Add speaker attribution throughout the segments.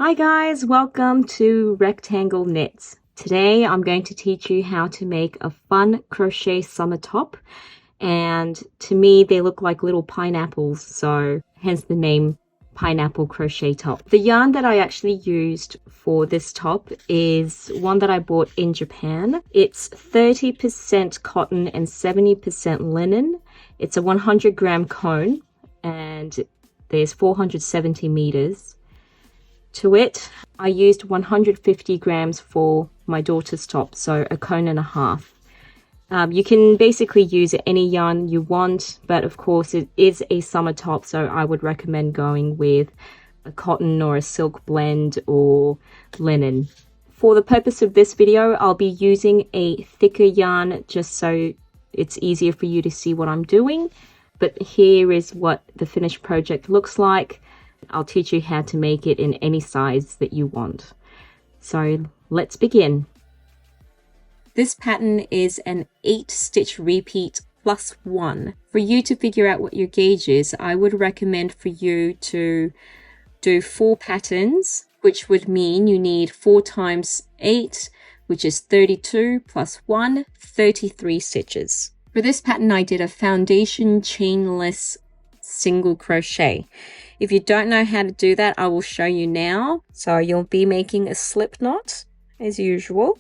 Speaker 1: Hi guys, welcome to Rectangle Knits. Today I'm going to teach you how to make a fun crochet summer top, and to me they look like little pineapples, so hence the name pineapple crochet top. The yarn that I actually used for this top is one that I bought in Japan. It's 30% cotton and 70% linen. It's a 100-gram cone and there's 470 meters. To it, I used 150 grams for my daughter's top, so a cone and a half. You can basically use any yarn you want, but of course it is a summer top, so I would recommend going with a cotton or a silk blend or linen. For the purpose of this video, I'll be using a thicker yarn just so it's easier for you to see what I'm doing. But here is what the finished project looks like. I'll teach you how to make it in any size that you want. So let's begin. This pattern is an 8-stitch repeat plus 1. For you to figure out what your gauge is, I would recommend for you to do 4 patterns, which would mean you need 4 times 8, which is 32 plus 1, 33 stitches. For this pattern, I did a foundation chainless single crochet. If you don't know how to do that, I will show you now. So you'll be making a slip knot as usual.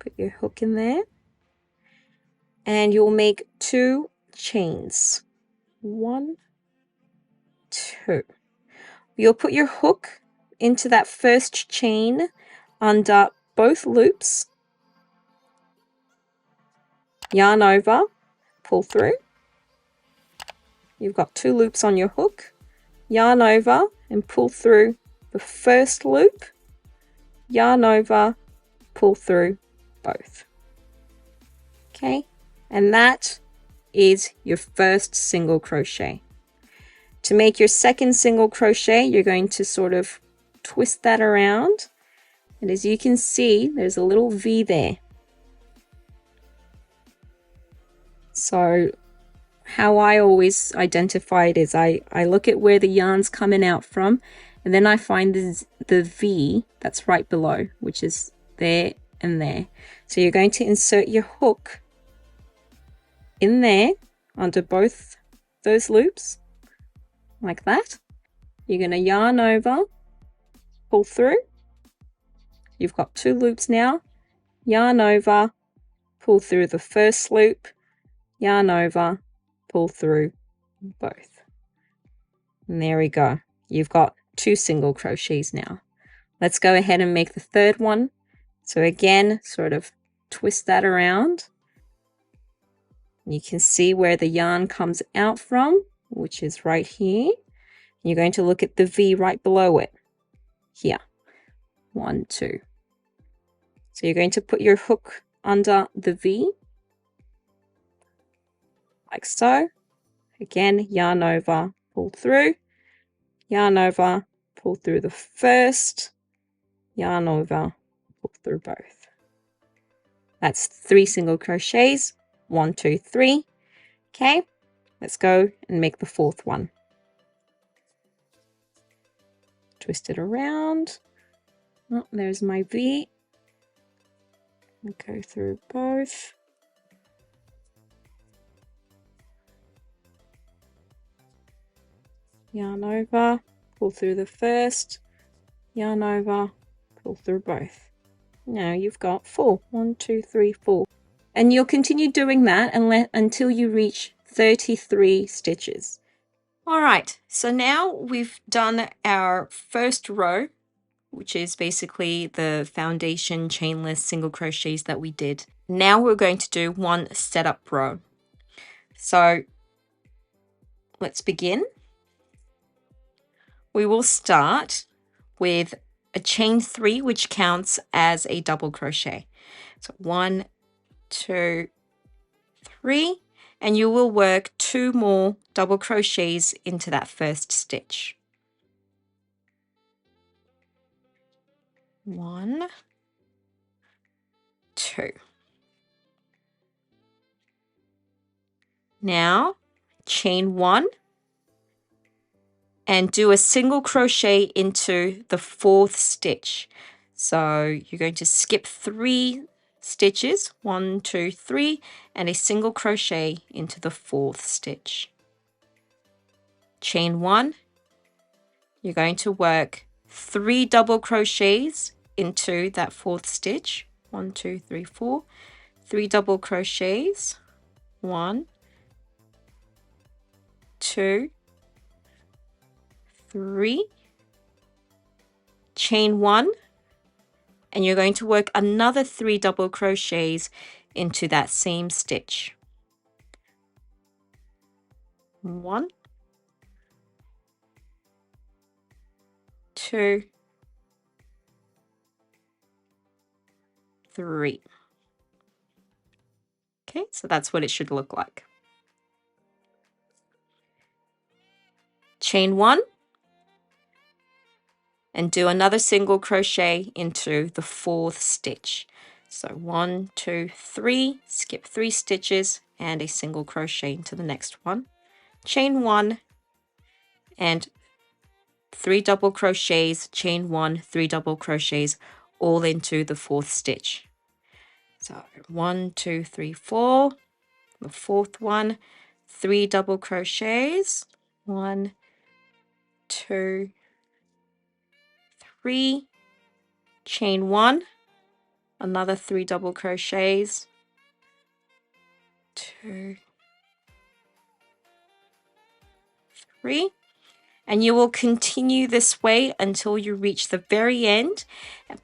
Speaker 1: Put your hook in there. And you'll make 2 chains. 1, 2. You'll put your hook into that first chain under both loops. Yarn over, pull through. You've got 2 loops on your hook. Yarn over and pull through the first loop, yarn over, pull through both. Okay, and that is your first single crochet. To make your second single crochet, you're going to sort of twist that around, and as you can see, there's a little V there. So how I always identify it is I look at where the yarn's coming out from, and then I find the V that's right below, which is there and there. So you're going to insert your hook in there under both those loops like that. You're going to yarn over, pull through. You've got 2 loops now. Yarn over, pull through the first loop, yarn over, pull through both. And there we go. You've got 2 single crochets now. Let's go ahead and make the third one. So again, sort of twist that around. You can see where the yarn comes out from, which is right here. You're going to look at the V right below it. Here. 1, 2. So you're going to put your hook under the V, like so. Again, yarn over, pull through, yarn over, pull through the first, yarn over, pull through both. That's 3 single crochets. 1, 2, 3. Okay, let's go and make the 4th one. Twist it around. Oh, there's my V. Go through both. Yarn over, pull through the first, yarn over, pull through both. Now you've got 4. 1, 2, 3, 4. And you'll continue doing that until you reach 33 stitches. Alright, so now we've done our first row, which is basically the foundation chainless single crochets that we did. Now we're going to do one setup row. So let's begin. We will start with a chain 3, which counts as a double crochet. So 1, 2, 3, and you will work 2 more double crochets into that first stitch. 1, 2. Now chain 1, and do a single crochet into the 4th stitch. So you're going to skip 3 stitches, 1, 2, 3, and a single crochet into the 4th stitch. Chain 1. You're going to work 3 double crochets into that 4th stitch. 1, 2, 3, 4. 3 double crochets. 1, 2, 3. Chain 1, and you're going to work another 3 double crochets into that same stitch. 1, 2, 3. Okay, so that's what it should look like. Chain 1 and do another single crochet into the 4th stitch. So 1, 2, 3, skip 3 stitches and a single crochet into the next one. Chain 1 and 3 double crochets, chain 1, 3 double crochets, all into the 4th stitch. So 1, 2, 3, 4, the 4th one, 3 double crochets, 1, 2, 3, chain 1, another 3 double crochets, 2, 3, and you will continue this way until you reach the very end.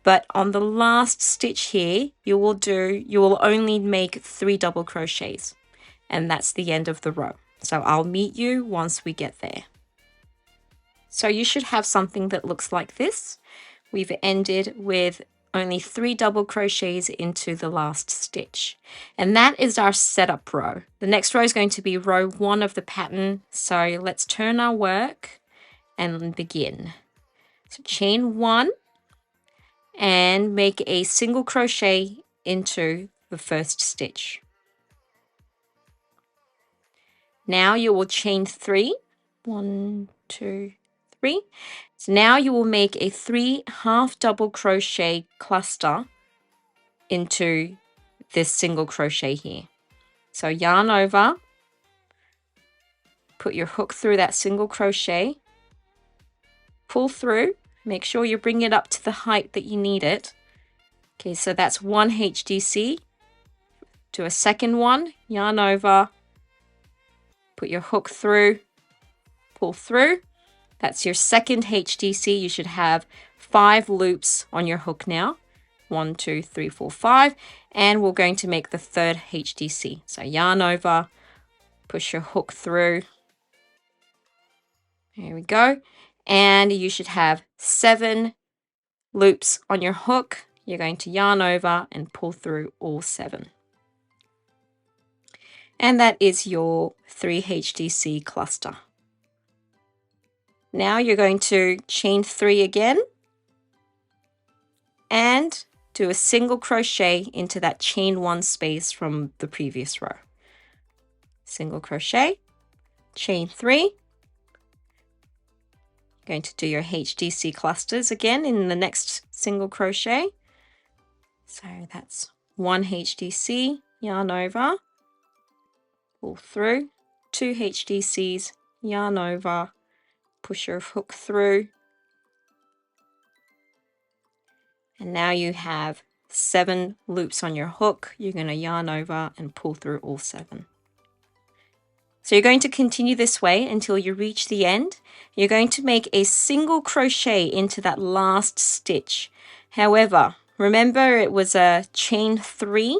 Speaker 1: But on the last stitch here, you will only make 3 double crochets, and that's the end of the row. So I'll meet you once we get there. So you should have something that looks like this. We've ended with only 3 double crochets into the last stitch, and that is our setup row. The next row is going to be row 1 of the pattern. So let's turn our work and begin. So chain 1 and make a single crochet into the 1st stitch. Now you will chain 3, 1, 2, 3. So now you will make a 3 half double crochet cluster into this single crochet here. So yarn over, put your hook through that single crochet, pull through, make sure you bring it up to the height that you need it. Okay, so that's 1 HDC. Do a second one, yarn over, put your hook through, pull through. That's your second HDC. You should have 5 loops on your hook now. 1, 2, 3, 4, 5. And we're going to make the 3rd HDC. So yarn over, push your hook through. There we go. And you should have 7 loops on your hook. You're going to yarn over and pull through all 7. And that is your 3 HDC cluster. Now you're going to chain 3 again and do a single crochet into that chain 1 space from the previous row. Single crochet, chain 3. Going to do your HDC clusters again in the next single crochet. So that's 1 HDC, yarn over, pull through, 2 HDCs, yarn over, push your hook through, and now you have 7 loops on your hook. You're going to yarn over and pull through all 7. So you're going to continue this way until you reach the end. You're going to make a single crochet into that last stitch. However, remember it was a chain 3.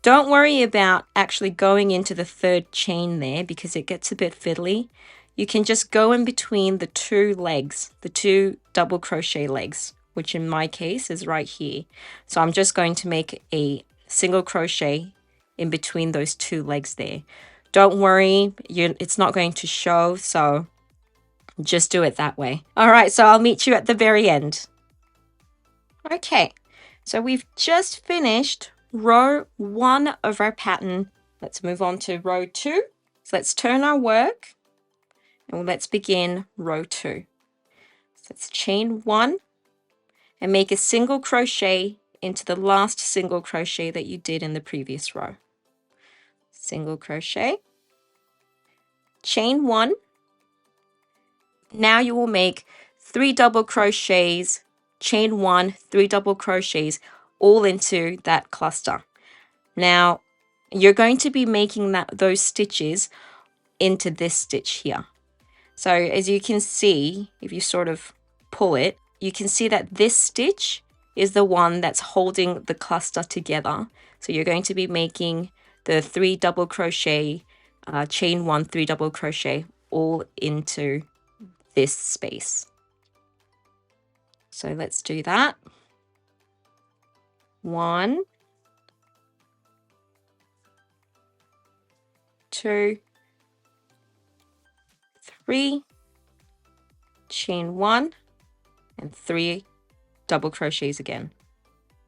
Speaker 1: Don't worry about actually going into the 3rd chain there because it gets a bit fiddly. You can just go in between the 2 legs, the 2 double crochet legs, which in my case is right here. So I'm just going to make a single crochet in between those 2 legs there. Don't worry, it's not going to show, so just do it that way. All right, so I'll meet you at the very end. Okay, so we've just finished row 1 of our pattern. Let's move on to row 2. So let's turn our work And let's begin row 2. So let's chain 1 and make a single crochet into the last single crochet that you did in the previous row. Single crochet, chain 1. Now you will make 3 double crochets, chain 1, 3 double crochets, all into that cluster. Now you're going to be making those stitches into this stitch here. So as you can see, if you sort of pull it, you can see that this stitch is the one that's holding the cluster together. So you're going to be making the 3 double crochet, chain 1, 3 double crochet, all into this space. So let's do that. 1, 2, 3, chain 1, and 3 double crochets again.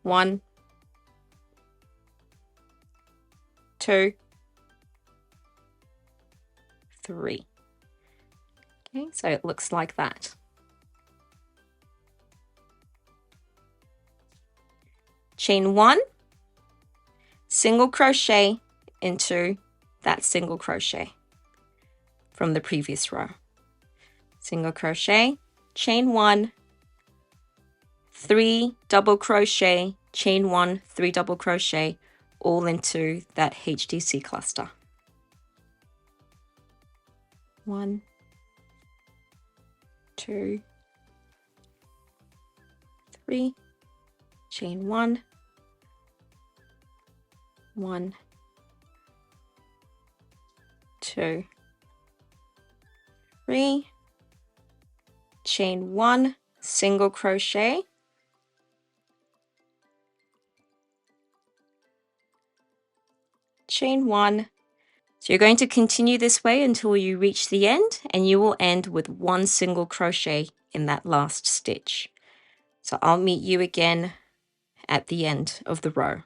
Speaker 1: 1, 2, 3. Okay, so it looks like that. Chain 1, single crochet into that single crochet from the previous row. Single crochet, chain 1, 3 double crochet, chain 1, 3 double crochet, all into that HDC cluster. 1, 2, 3, chain 1, 1, 2, 3, chain 1, single crochet, chain 1. So you're going to continue this way until you reach the end, and you will end with 1 single crochet in that last stitch. So I'll meet you again at the end of the row.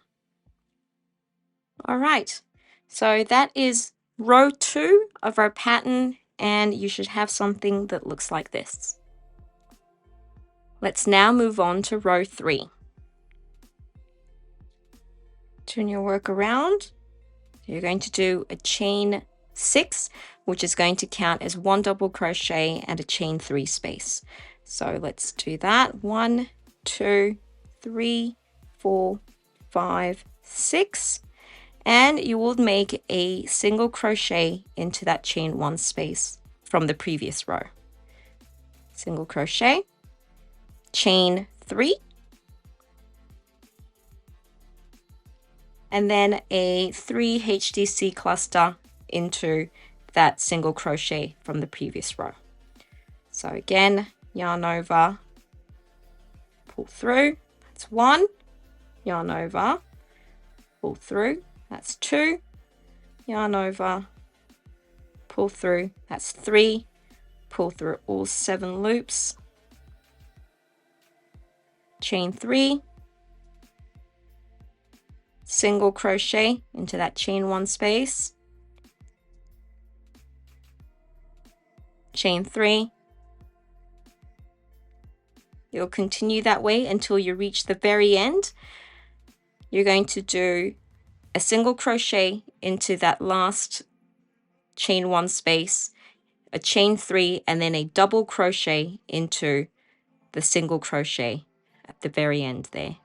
Speaker 1: All right, so that is row 2 of our pattern, and you should have something that looks like this. Let's now move on to row 3. Turn your work around. You're going to do a chain 6, which is going to count as 1 double crochet and a chain 3 space. So let's do that. 1, 2, 3, 4, 5, 6. And you will make a single crochet into that chain 1 space from the previous row. Single crochet, chain 3, and then a 3 HDC cluster into that single crochet from the previous row. So again, yarn over, pull through, that's 1, yarn over, pull through, that's 2, yarn over, pull through, that's 3, pull through all 7 loops, chain 3, single crochet into that chain 1 space, chain 3. You'll continue that way until you reach the very end. You're going to do a single crochet into that last chain 1 space, a chain 3, and then a double crochet into the single crochet at the very end there.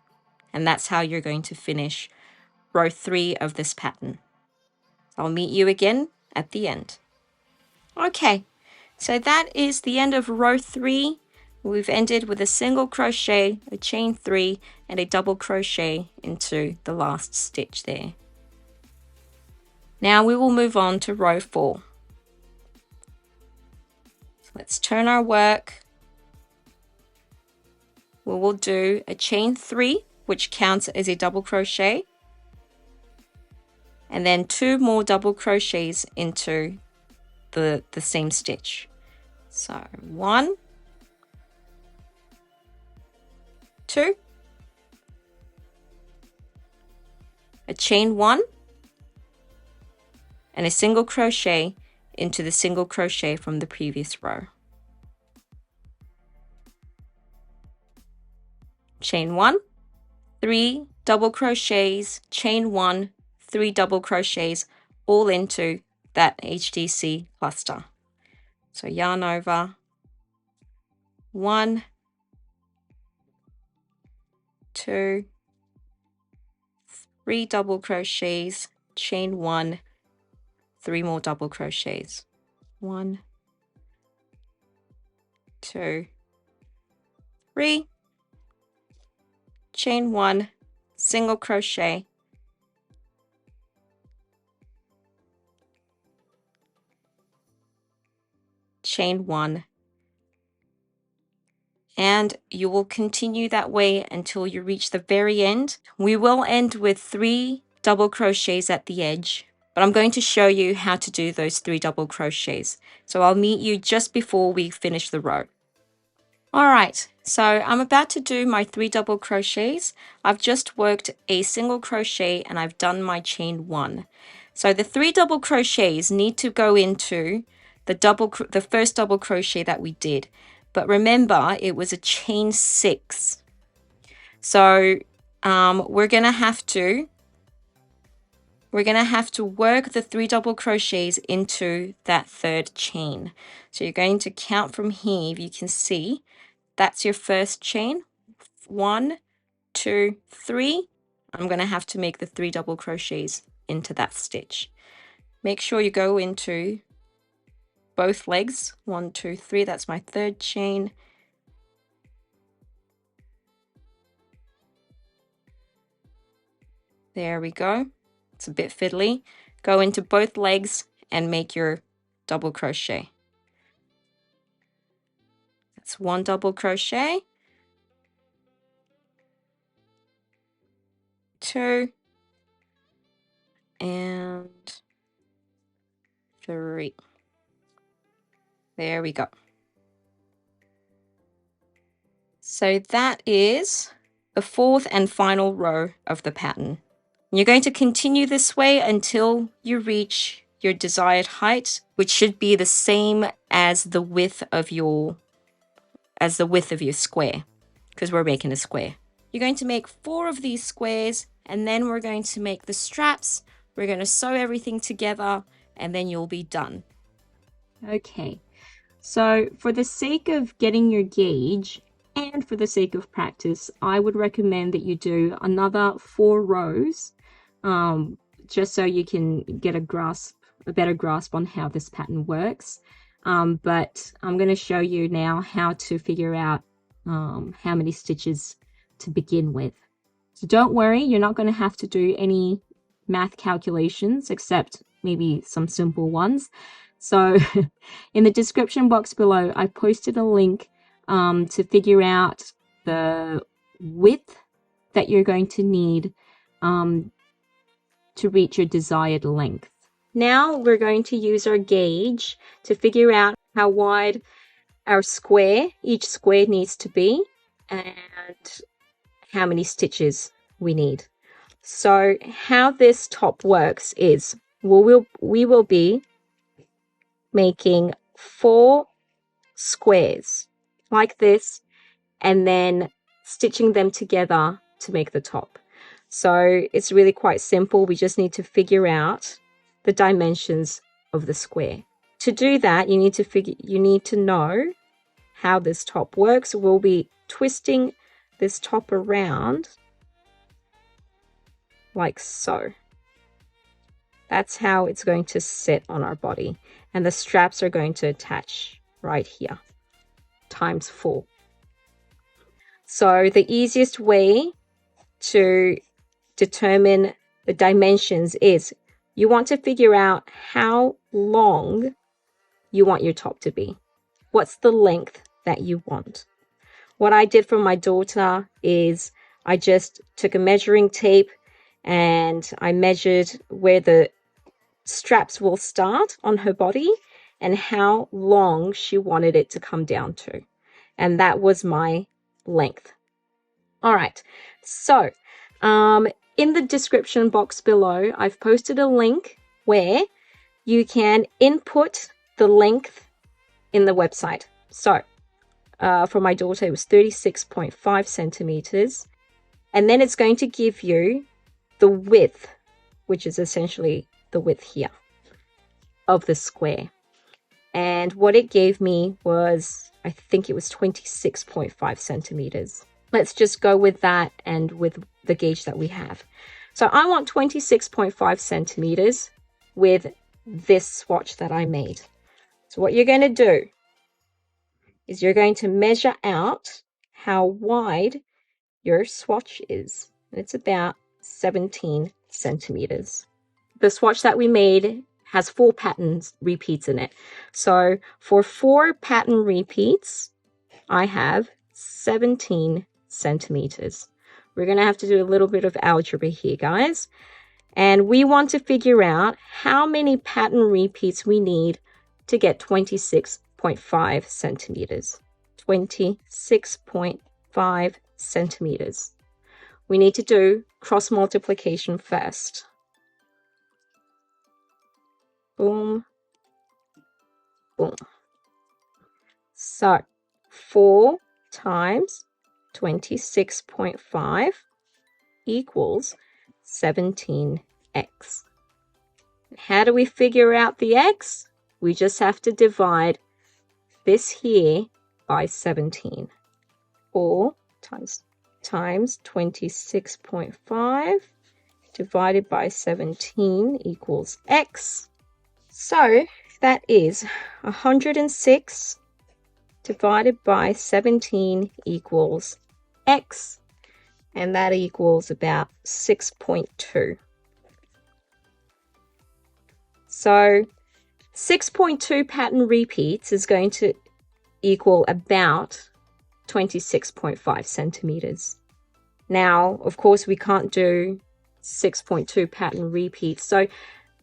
Speaker 1: And that's how you're going to finish row 3 of this pattern. I'll meet you again at the end. Okay, so that is the end of row 3. We've ended with a single crochet, a chain 3, and a double crochet into the last stitch there. Now we will move on to row 4. So let's turn our work. We will do a chain 3, which counts as a double crochet, and then 2 more double crochets into the same stitch. So 1, 2, a chain 1, and a single crochet into the single crochet from the previous row. Chain 1, 3 double crochets, chain 1, 3 double crochets, all into that HDC cluster. So yarn over, 1, 2, 3 double crochets, chain 1, 3 more double crochets, 1, 2, 3, chain 1, single crochet, chain 1, and you will continue that way until you reach the very end. We will end with 3 double crochets at the edge, but I'm going to show you how to do those 3 double crochets. So I'll meet you just before we finish the row. Alright, so I'm about to do my 3 double crochets. I've just worked a single crochet and I've done my chain 1. So the 3 double crochets need to go into the first double crochet that we did. But remember, it was a chain 6. So we're gonna have to work the 3 double crochets into that third chain. So you're going to count from here. If you can see, that's your first chain. 1, 2, 3. I'm gonna have to make the 3 double crochets into that stitch. Make sure you go into both legs. 1, 2, 3. That's my third chain. There we go. It's a bit fiddly. Go into both legs and make your double crochet. That's 1 double crochet, 2, and 3. There we go. So that is the 4th and final row of the pattern. You're going to continue this way until you reach your desired height, which should be the same as the width of your square, because we're making a square. You're going to make 4 of these squares, and then we're going to make the straps. We're going to sew everything together, and then you'll be done. Okay, so for the sake of getting your gauge and for the sake of practice, I would recommend that you do another 4 rows, just so you can get a better grasp on how this pattern works. But I'm going to show you now how to figure out how many stitches to begin with. So don't worry, you're not going to have to do any math calculations except maybe some simple ones. So in the description box below, I posted a link to figure out the width that you're going to need to reach your desired length. Now we're going to use our gauge to figure out how wide our each square needs to be, and how many stitches we need. So how this top works is we will be making 4 squares like this and then stitching them together to make the top. So it's really quite simple. We just need to figure out the dimensions of the square. To do that, you need to know how this top works. We'll be twisting this top around like so. That's how it's going to sit on our body, and the straps are going to attach right here, times 4. So the easiest way to determine the dimensions is you want to figure out how long you want your top to be. What's the length that you want? What I did for my daughter is I just took a measuring tape and I measured where the straps will start on her body and how long she wanted it to come down to. And that was my length. All right, so in the description box below, I've posted a link where you can input the length in the website. So for my daughter, it was 36.5 centimeters. And then it's going to give you the width, which is essentially the width here of the square. And what it gave me was, I think it was 26.5 centimeters. Let's just go with that and with the gauge that we have. So I want 26.5 centimeters with this swatch that I made. So what you're going to do is you're going to measure out how wide your swatch is. It's about 17 centimeters. The swatch that we made has 4 pattern repeats in it. So for 4 pattern repeats, I have 17 centimeters. We're going to have to do a little bit of algebra here, guys. And we want to figure out how many pattern repeats we need to get 26.5 centimeters. 26.5 centimeters. We need to do cross multiplication first. Boom, boom. So 4 times 26.5 equals 17x. How do we figure out the x? We just have to divide this here by 17. 4 times 26.5 divided by 17 equals x. So that is 106 divided by 17 equals x, and that equals about 6.2. So 6.2 pattern repeats is going to equal about 26.5 centimeters. Now, of course, we can't do 6.2 pattern repeats, so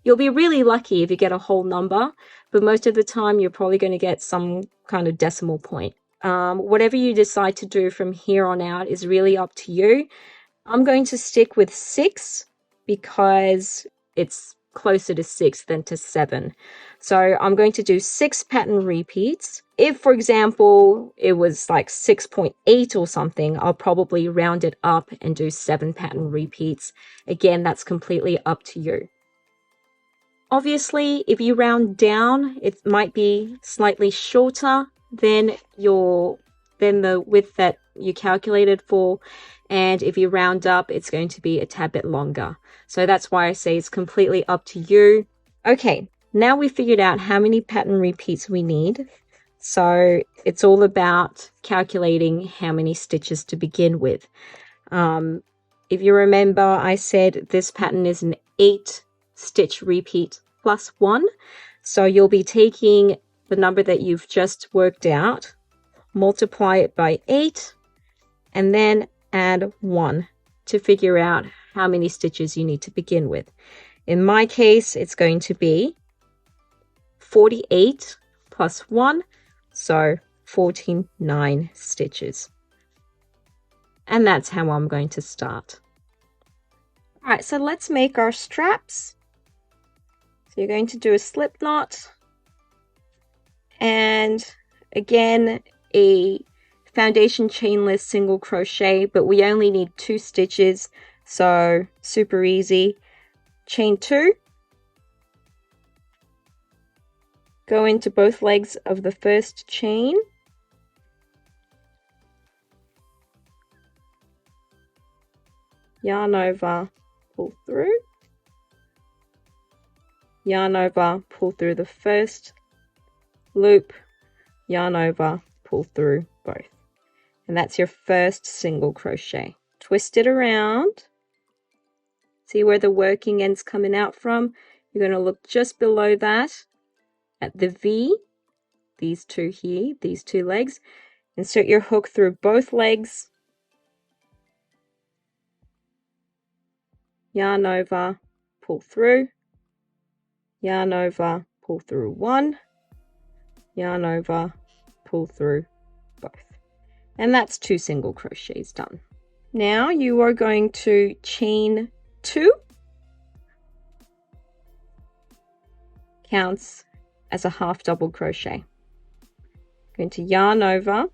Speaker 1: you'll be really lucky if you get a whole number, but most of the time you're probably going to get some kind of decimal point. Whatever you decide to do from here on out is really up to you. I'm going to stick with 6 because it's closer to 6 than to 7. So I'm going to do 6 pattern repeats. If, for example, it was like 6.8 or something, I'll probably round it up and do 7 pattern repeats. Again, that's completely up to you. Obviously, if you round down, it might be slightly shorter than the width that you calculated for, and if you round up, it's going to be a tad bit longer. So that's why I say it's completely up to you. Okay, now we figured out how many pattern repeats we need. So it's all about calculating how many stitches to begin with. If you remember, I said this pattern is an 8 stitch repeat plus 1. So you'll be taking the number that you've just worked out, multiply it by 8, and then add 1 to figure out how many stitches you need to begin with. In my case, it's going to be 48 plus 1, so 49 stitches. And that's how I'm going to start. All right, so let's make our straps. So you're going to do a slip knot, and again, a foundation chainless single crochet, but we only need 2 stitches, so super easy. Chain 2, go into both legs of the first chain, yarn over, pull through, yarn over, pull through the first loop, yarn over, pull through both. And that's your first single crochet. Twist it around. See where the working end's coming out from? You're going to look just below that at the V, these two here, these 2 legs. Insert your hook through both legs, yarn over, pull through, yarn over, pull through 1, yarn over, pull through both. And that's 2 single crochets done. Now you are going to chain 2, counts as a half double crochet. Going to yarn over,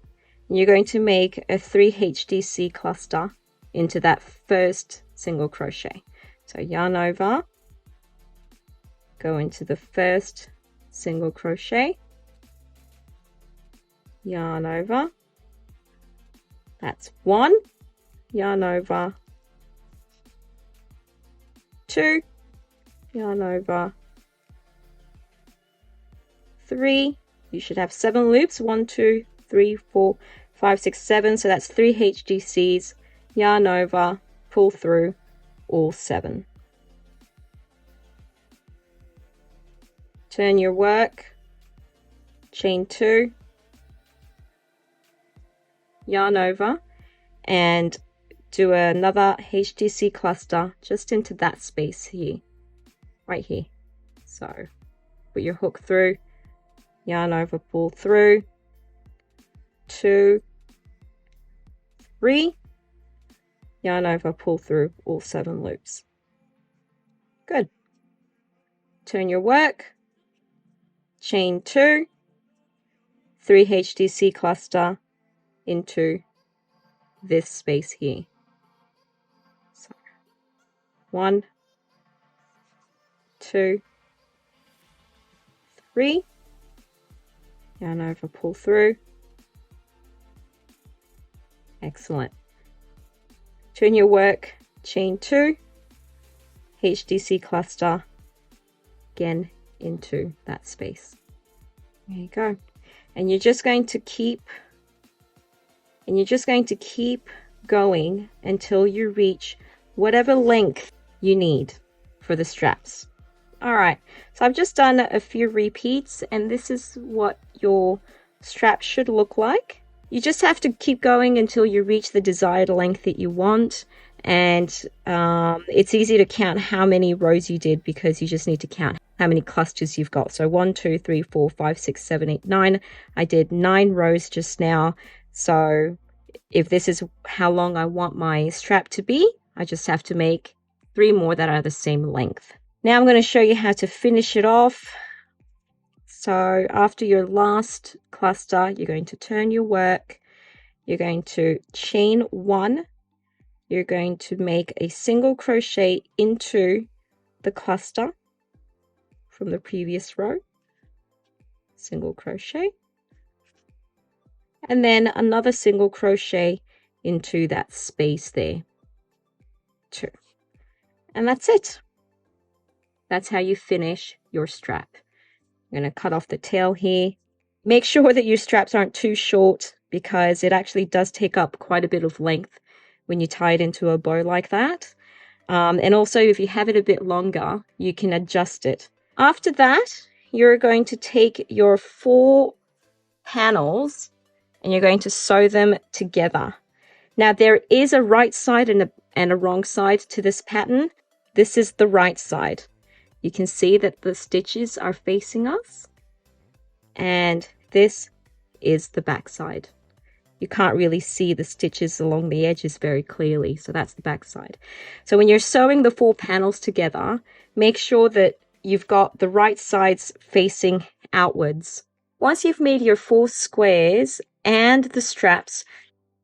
Speaker 1: and you're going to make a 3 HDC cluster into that first single crochet. So yarn over, go into the first single crochet, yarn over, that's 1, yarn over, 2, yarn over, 3, you should have 7 loops, 1, 2, 3, 4, 5, 6, 7, so that's 3 HDCs, yarn over, pull through all 7. Turn your work, chain 2, yarn over, and do another HDC cluster just into that space here, right here. So put your hook through, yarn over, pull through, 2, 3, yarn over, pull through all 7 loops. Good. Turn your work, chain 2, 3 HDC cluster into this space here. So 1, 2, 3, yarn over, pull through. Excellent. Turn your work, chain 2, HDC cluster again into that space. There you go. And you're just going to keep going until you reach whatever length you need for the straps. All right, so I've just done a few repeats, and this is what your strap should look like. You just have to keep going until you reach the desired length that you want, and it's easy to count how many rows you did because you just need to count how many clusters you've got. So 1, 2, 3, 4, 5, 6, 7, 8, 9. I did 9 rows just now. So if this is how long I want my strap to be, I just have to make 3 more that are the same length. Now I'm going to show you how to finish it off. So after your last cluster, you're going to turn your work, you're going to chain 1, you're going to make a single crochet into the cluster from the previous row, single crochet, and then another single crochet into that space there, 2. And that's it. That's how you finish your strap. I'm going to cut off the tail here. Make sure that your straps aren't too short because it actually does take up quite a bit of length when you tie it into a bow like that. And also if you have it a bit longer, you can adjust it. After that, you're going to take your 4 panels and you're going to sew them together. Now there is a right side and a wrong side to this pattern. This is the right side. You can see that the stitches are facing us, and this is the back side. You can't really see the stitches along the edges very clearly, so that's the back side. So when you're sewing the 4 panels together, make sure that you've got the right sides facing outwards. Once you've made your 4 squares and the straps,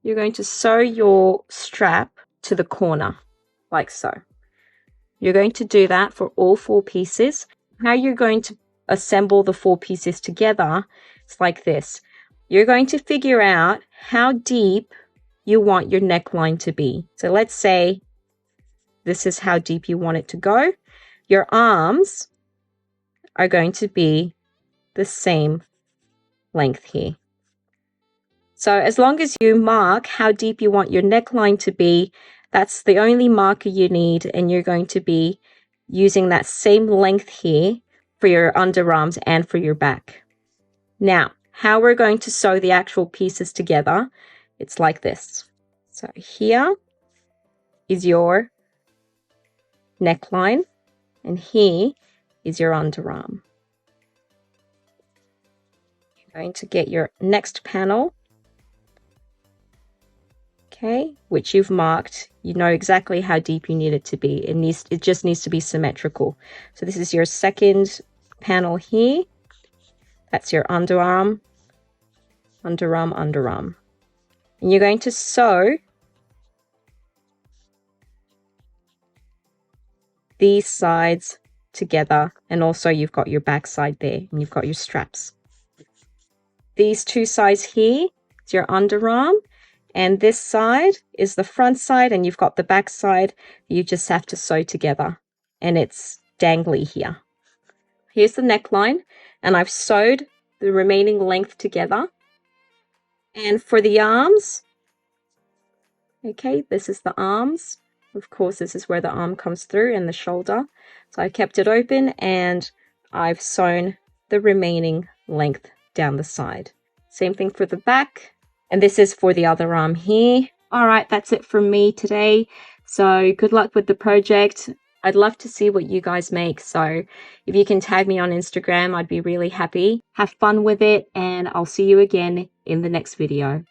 Speaker 1: you're going to sew your strap to the corner, like so. You're going to do that for all 4 pieces. How you're going to assemble the 4 pieces together, it's like this. You're going to figure out how deep you want your neckline to be. So let's say this is how deep you want it to go. Your arms are going to be the same length here. So as long as you mark how deep you want your neckline to be, that's the only marker you need, and you're going to be using that same length here for your underarms and for your back. Now, how we're going to sew the actual pieces together, it's like this. So here is your neckline, and here is your underarm. You're going to get your next panel, okay, which you've marked. You know exactly how deep you need it to be. It just needs to be symmetrical. So this is your second panel here. That's your underarm, underarm, underarm. And you're going to sew these sides together, and also you've got your back side there, and you've got your straps. These two sides here is your underarm, and this side is the front side, and you've got the back side. You just have to sew together, and it's dangly here. Here's the neckline, and I've sewed the remaining length together. And for the arms, okay, this is the arms. Of course, this is where the arm comes through and the shoulder. So I kept it open and I've sewn the remaining length down the side. Same thing for the back. And this is for the other arm here. All right, that's it from me today. So good luck with the project. I'd love to see what you guys make. So if you can tag me on Instagram, I'd be really happy. Have fun with it, and I'll see you again in the next video.